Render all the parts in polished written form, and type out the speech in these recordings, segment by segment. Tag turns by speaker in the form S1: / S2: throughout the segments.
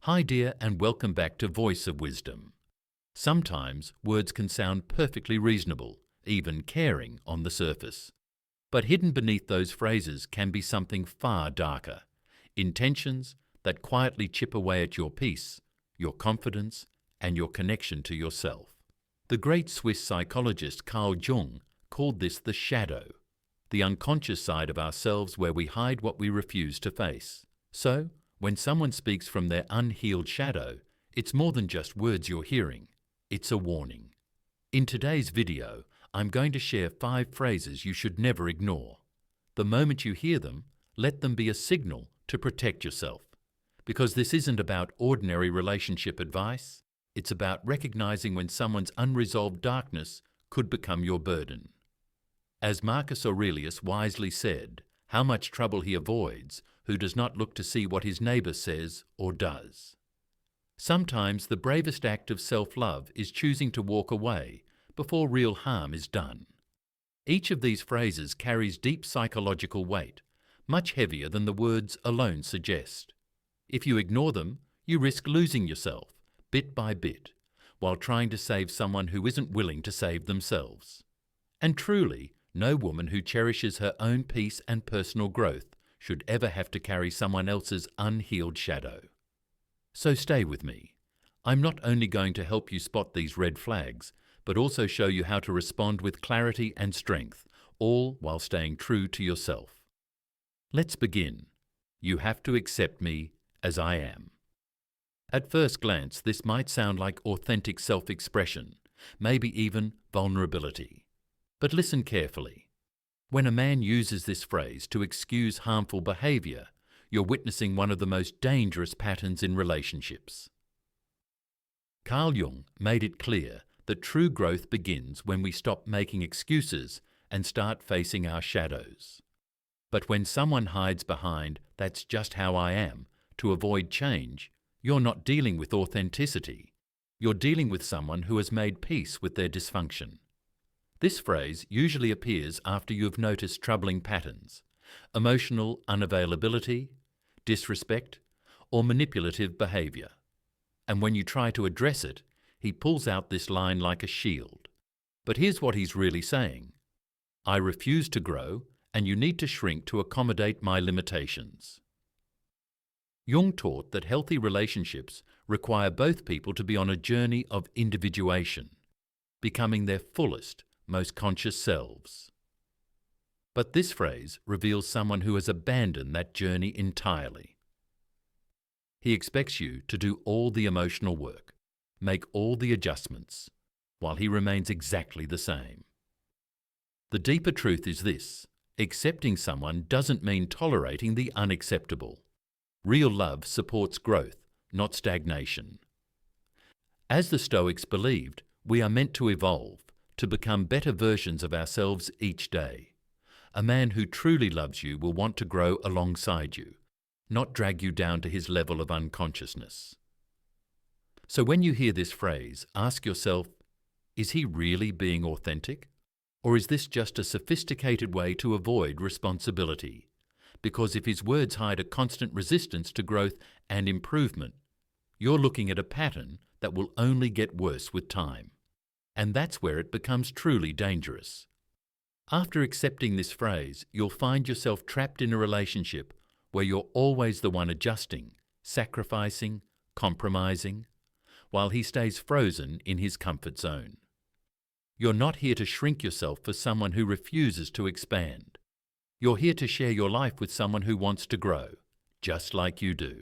S1: Hi dear, and welcome back to Voice of Wisdom. Sometimes words can sound perfectly reasonable, even caring on the surface. But hidden beneath those phrases can be something far darker. Intentions that quietly chip away at your peace, your confidence, and your connection to yourself. The great Swiss psychologist Carl Jung called this the shadow, the unconscious side of ourselves where we hide what we refuse to face. So, when someone speaks from their unhealed shadow, it's more than just words you're hearing. It's a warning. In today's video, I'm going to share 5 phrases you should never ignore. The moment you hear them, let them be a signal to protect yourself. Because this isn't about ordinary relationship advice, it's about recognizing when someone's unresolved darkness could become your burden. As Marcus Aurelius wisely said, how much trouble he avoids who does not look to see what his neighbor says or does. Sometimes the bravest act of self-love is choosing to walk away before real harm is done. Each of these phrases carries deep psychological weight, much heavier than the words alone suggest. If you ignore them, you risk losing yourself, bit by bit, while trying to save someone who isn't willing to save themselves. And truly, no woman who cherishes her own peace and personal growth should ever have to carry someone else's unhealed shadow. So stay with me. I'm not only going to help you spot these red flags, but also show you how to respond with clarity and strength, all while staying true to yourself. Let's begin. You have to accept me as I am. At first glance, this might sound like authentic self-expression, maybe even vulnerability. But listen carefully. When a man uses this phrase to excuse harmful behavior, you're witnessing one of the most dangerous patterns in relationships. Carl Jung made it clear that true growth begins when we stop making excuses and start facing our shadows. But when someone hides behind "that's just how I am" to avoid change, you're not dealing with authenticity. You're dealing with someone who has made peace with their dysfunction. This phrase usually appears after you've noticed troubling patterns, emotional unavailability, disrespect, or manipulative behavior. And when you try to address it, he pulls out this line like a shield. But here's what he's really saying. I refuse to grow, and you need to shrink to accommodate my limitations. Jung taught that healthy relationships require both people to be on a journey of individuation, becoming their fullest, most conscious selves. But this phrase reveals someone who has abandoned that journey entirely. He expects you to do all the emotional work, make all the adjustments, while he remains exactly the same. The deeper truth is this: accepting someone doesn't mean tolerating the unacceptable. Real love supports growth, not stagnation. As the Stoics believed, we are meant to evolve, to become better versions of ourselves each day. A man who truly loves you will want to grow alongside you, not drag you down to his level of unconsciousness. So when you hear this phrase, ask yourself, is he really being authentic? Or is this just a sophisticated way to avoid responsibility? Because if his words hide a constant resistance to growth and improvement, you're looking at a pattern that will only get worse with time. And that's where it becomes truly dangerous. After accepting this phrase, you'll find yourself trapped in a relationship where you're always the one adjusting, sacrificing, compromising, while he stays frozen in his comfort zone. You're not here to shrink yourself for someone who refuses to expand. You're here to share your life with someone who wants to grow, just like you do.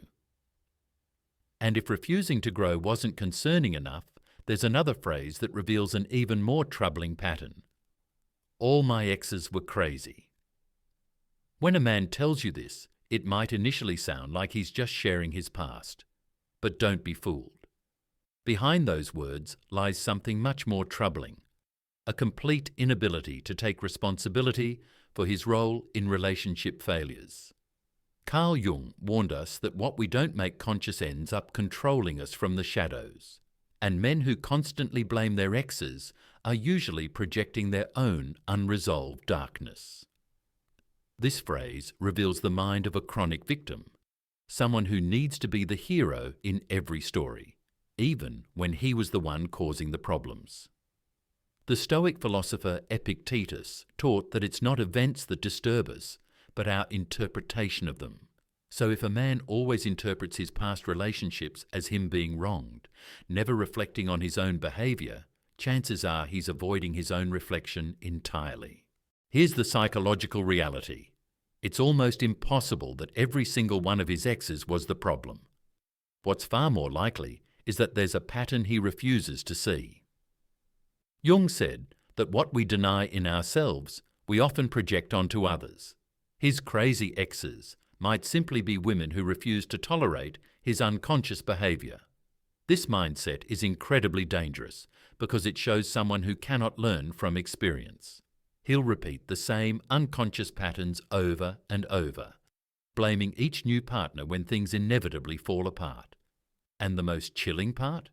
S1: And if refusing to grow wasn't concerning enough, there's another phrase that reveals an even more troubling pattern. All my exes were crazy. When a man tells you this, it might initially sound like he's just sharing his past. But don't be fooled. Behind those words lies something much more troubling: a complete inability to take responsibility for his role in relationship failures. Carl Jung warned us that what we don't make conscious ends up controlling us from the shadows. And men who constantly blame their exes are usually projecting their own unresolved darkness. This phrase reveals the mind of a chronic victim, someone who needs to be the hero in every story, even when he was the one causing the problems. The Stoic philosopher Epictetus taught that it's not events that disturb us, but our interpretation of them. So if a man always interprets his past relationships as him being wronged, never reflecting on his own behaviour, chances are he's avoiding his own reflection entirely. Here's the psychological reality. It's almost impossible that every single one of his exes was the problem. What's far more likely is that there's a pattern he refuses to see. Jung said that what we deny in ourselves, we often project onto others. His crazy exes might simply be women who refuse to tolerate his unconscious behaviour. This mindset is incredibly dangerous because it shows someone who cannot learn from experience. He'll repeat the same unconscious patterns over and over, blaming each new partner when things inevitably fall apart. And the most chilling part?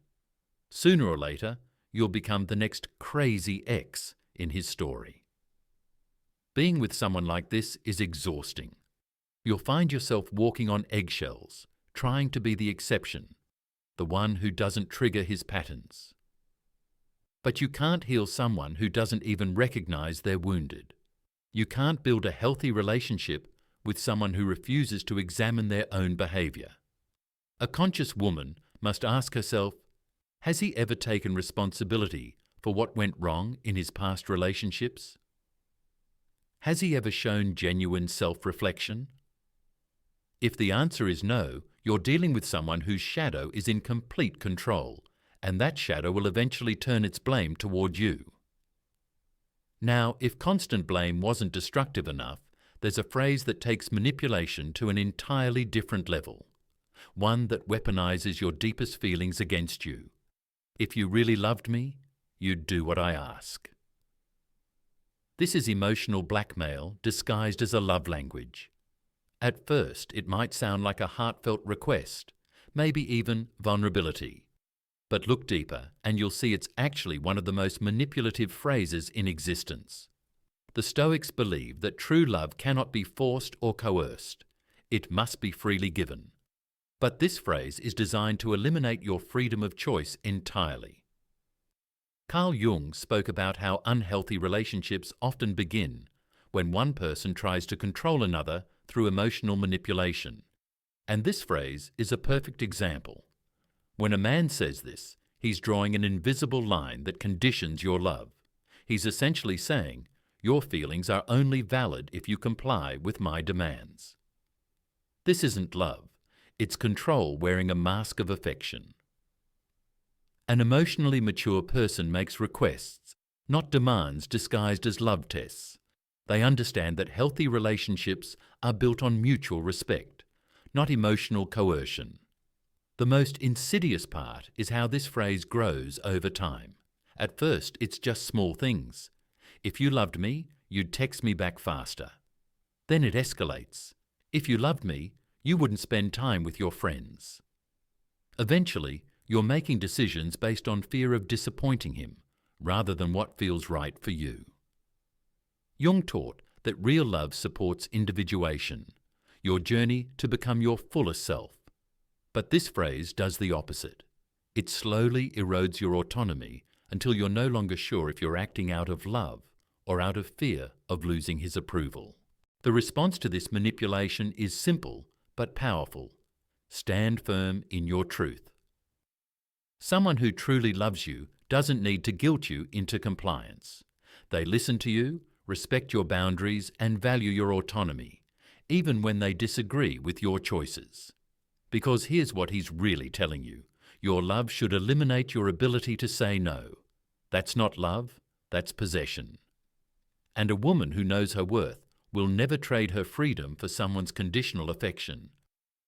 S1: Sooner or later, you'll become the next crazy ex in his story. Being with someone like this is exhausting. You'll find yourself walking on eggshells, trying to be the exception, the one who doesn't trigger his patterns. But you can't heal someone who doesn't even recognize they're wounded. You can't build a healthy relationship with someone who refuses to examine their own behavior. A conscious woman must ask herself, has he ever taken responsibility for what went wrong in his past relationships? Has he ever shown genuine self-reflection? If the answer is no, you're dealing with someone whose shadow is in complete control, and that shadow will eventually turn its blame toward you. Now, if constant blame wasn't destructive enough, there's a phrase that takes manipulation to an entirely different level, one that weaponizes your deepest feelings against you. If you really loved me, you'd do what I ask. This is emotional blackmail disguised as a love language. At first, it might sound like a heartfelt request, maybe even vulnerability. But look deeper, and you'll see it's actually one of the most manipulative phrases in existence. The Stoics believe that true love cannot be forced or coerced. It must be freely given. But this phrase is designed to eliminate your freedom of choice entirely. Carl Jung spoke about how unhealthy relationships often begin when one person tries to control another through emotional manipulation. And this phrase is a perfect example. When a man says this, he's drawing an invisible line that conditions your love. He's essentially saying, your feelings are only valid if you comply with my demands. This isn't love. It's control wearing a mask of affection. An emotionally mature person makes requests, not demands disguised as love tests. They understand that healthy relationships are built on mutual respect, not emotional coercion. The most insidious part is how this phrase grows over time. At first, it's just small things. If you loved me, you'd text me back faster. Then it escalates. If you loved me, you wouldn't spend time with your friends. Eventually, you're making decisions based on fear of disappointing him, rather than what feels right for you. Jung taught that real love supports individuation, your journey to become your fullest self. But this phrase does the opposite. It slowly erodes your autonomy until you're no longer sure if you're acting out of love or out of fear of losing his approval. The response to this manipulation is simple but powerful. Stand firm in your truth. Someone who truly loves you doesn't need to guilt you into compliance. They listen to you, respect your boundaries, and value your autonomy, even when they disagree with your choices. Because here's what he's really telling you. Your love should eliminate your ability to say no. That's not love, that's possession. And a woman who knows her worth will never trade her freedom for someone's conditional affection.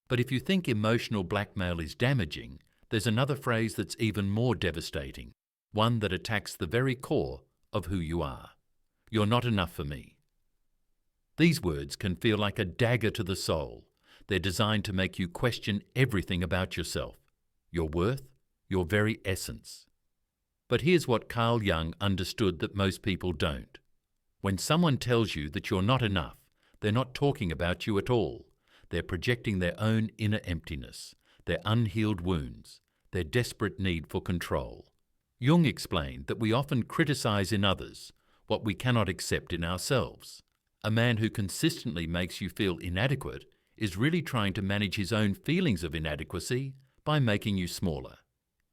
S1: But if you think emotional blackmail is damaging, there's another phrase that's even more devastating, one that attacks the very core of who you are. You're not enough for me. These words can feel like a dagger to the soul. They're designed to make you question everything about yourself, your worth, your very essence. But here's what Carl Jung understood that most people don't. When someone tells you that you're not enough, they're not talking about you at all. they're projecting their own inner emptiness, their unhealed wounds, their desperate need for control. Jung explained that we often criticize in others what we cannot accept in ourselves. A man who consistently makes you feel inadequate is really trying to manage his own feelings of inadequacy by making you smaller.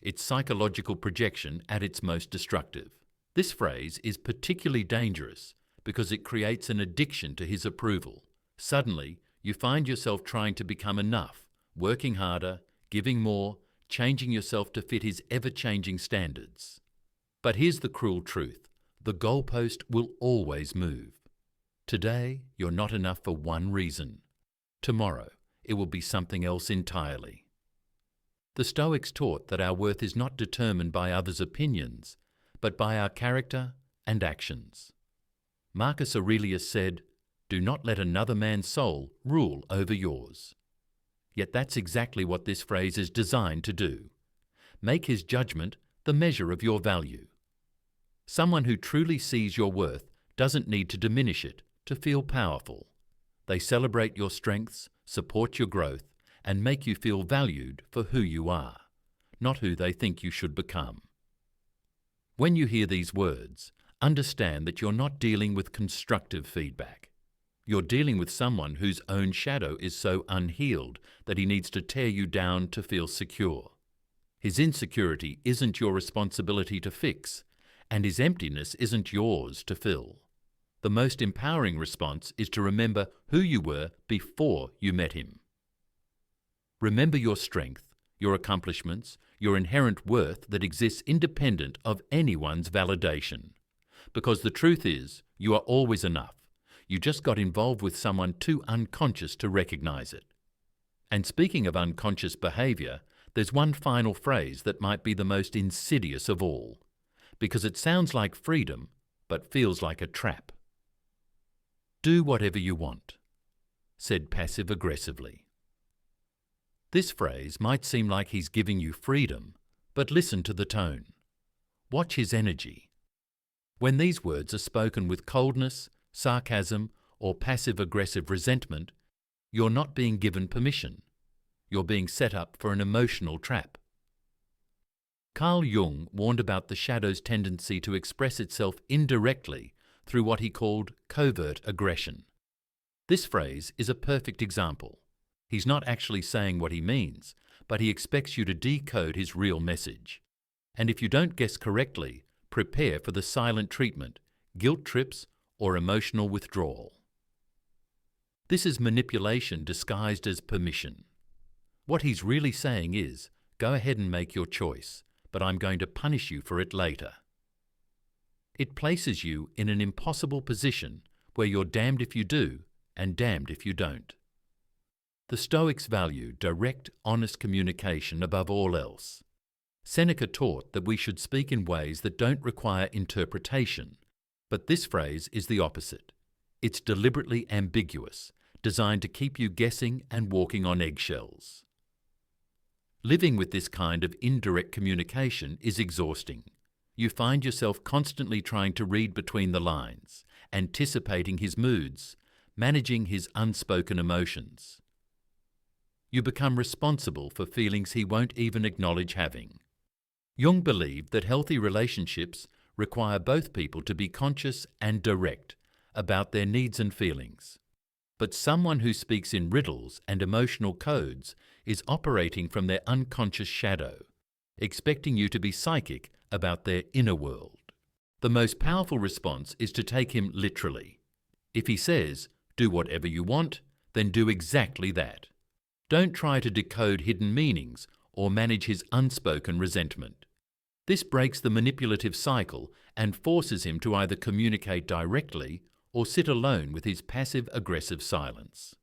S1: It's psychological projection at its most destructive. This phrase is particularly dangerous because it creates an addiction to his approval. Suddenly, you find yourself trying to become enough, working harder, giving more, changing yourself to fit his ever-changing standards. But here's the cruel truth. The goalpost will always move. Today, you're not enough for one reason. Tomorrow, it will be something else entirely. The Stoics taught that our worth is not determined by others' opinions, but by our character and actions. Marcus Aurelius said, "Do not let another man's soul rule over yours." Yet that's exactly what this phrase is designed to do. Make his judgment the measure of your value. Someone who truly sees your worth doesn't need to diminish it to feel powerful. They celebrate your strengths, support your growth, and make you feel valued for who you are, not who they think you should become. When you hear these words, understand that you're not dealing with constructive feedback. You're dealing with someone whose own shadow is so unhealed that he needs to tear you down to feel secure. His insecurity isn't your responsibility to fix, and his emptiness isn't yours to fill. The most empowering response is to remember who you were before you met him. Remember your strength, your accomplishments, your inherent worth that exists independent of anyone's validation. Because the truth is, you are always enough. You just got involved with someone too unconscious to recognize it. And speaking of unconscious behavior, there's one final phrase that might be the most insidious of all, because it sounds like freedom, but feels like a trap. "Do whatever you want," said passive-aggressively. This phrase might seem like he's giving you freedom, but listen to the tone. Watch his energy. When these words are spoken with coldness, sarcasm, or passive-aggressive resentment, you're not being given permission. You're being set up for an emotional trap. Carl Jung warned about the shadow's tendency to express itself indirectly through what he called covert aggression. This phrase is a perfect example. He's not actually saying what he means, but he expects you to decode his real message. And if you don't guess correctly, prepare for the silent treatment, guilt trips, or emotional withdrawal. This is manipulation disguised as permission. What he's really saying is, go ahead and make your choice, but I'm going to punish you for it later. It places you in an impossible position where you're damned if you do and damned if you don't. The Stoics value direct, honest communication above all else. Seneca taught that we should speak in ways that don't require interpretation, but this phrase is the opposite. It's deliberately ambiguous, designed to keep you guessing and walking on eggshells. Living with this kind of indirect communication is exhausting. You find yourself constantly trying to read between the lines, anticipating his moods, managing his unspoken emotions. You become responsible for feelings he won't even acknowledge having. Jung believed that healthy relationships require both people to be conscious and direct about their needs and feelings. But someone who speaks in riddles and emotional codes is operating from their unconscious shadow, expecting you to be psychic about their inner world. The most powerful response is to take him literally. If he says, "Do whatever you want," then do exactly that. Don't try to decode hidden meanings or manage his unspoken resentment. This breaks the manipulative cycle and forces him to either communicate directly or sit alone with his passive-aggressive silence.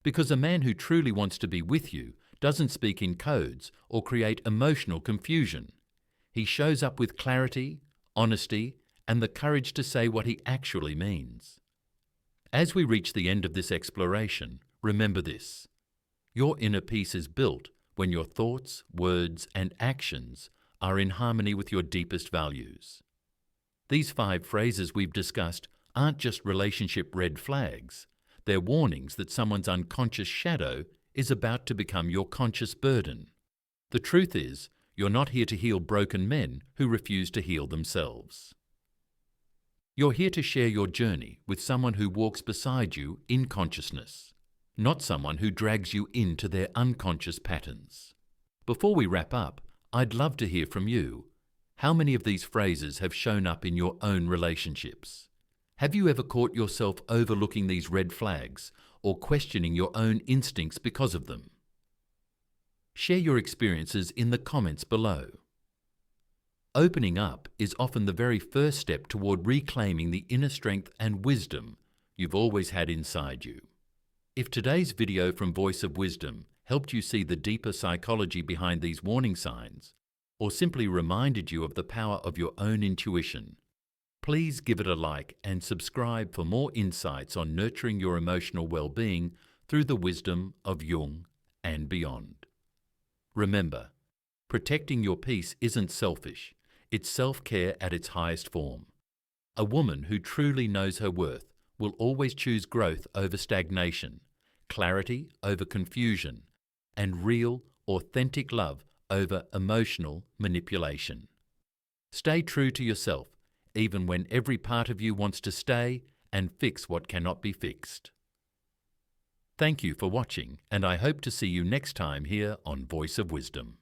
S1: Because a man who truly wants to be with you doesn't speak in codes or create emotional confusion. He shows up with clarity, honesty, and the courage to say what he actually means. As we reach the end of this exploration, remember this. Your inner peace is built when your thoughts, words, and actions are in harmony with your deepest values. These 5 phrases we've discussed aren't just relationship red flags. They're warnings that someone's unconscious shadow is about to become your conscious burden. The truth is, you're not here to heal broken men who refuse to heal themselves. You're here to share your journey with someone who walks beside you in consciousness, not someone who drags you into their unconscious patterns. Before we wrap up, I'd love to hear from you. How many of these phrases have shown up in your own relationships? Have you ever caught yourself overlooking these red flags or questioning your own instincts because of them? Share your experiences in the comments below. Opening up is often the very first step toward reclaiming the inner strength and wisdom you've always had inside you. If today's video from Voice of Wisdom helped you see the deeper psychology behind these warning signs, or simply reminded you of the power of your own intuition, please give it a like and subscribe for more insights on nurturing your emotional well-being through the wisdom of Jung and beyond. Remember, protecting your peace isn't selfish, it's self-care at its highest form. A woman who truly knows her worth will always choose growth over stagnation, clarity over confusion, and real, authentic love over emotional manipulation. Stay true to yourself, even when every part of you wants to stay and fix what cannot be fixed. Thank you for watching, and I hope to see you next time here on Voice of Wisdom.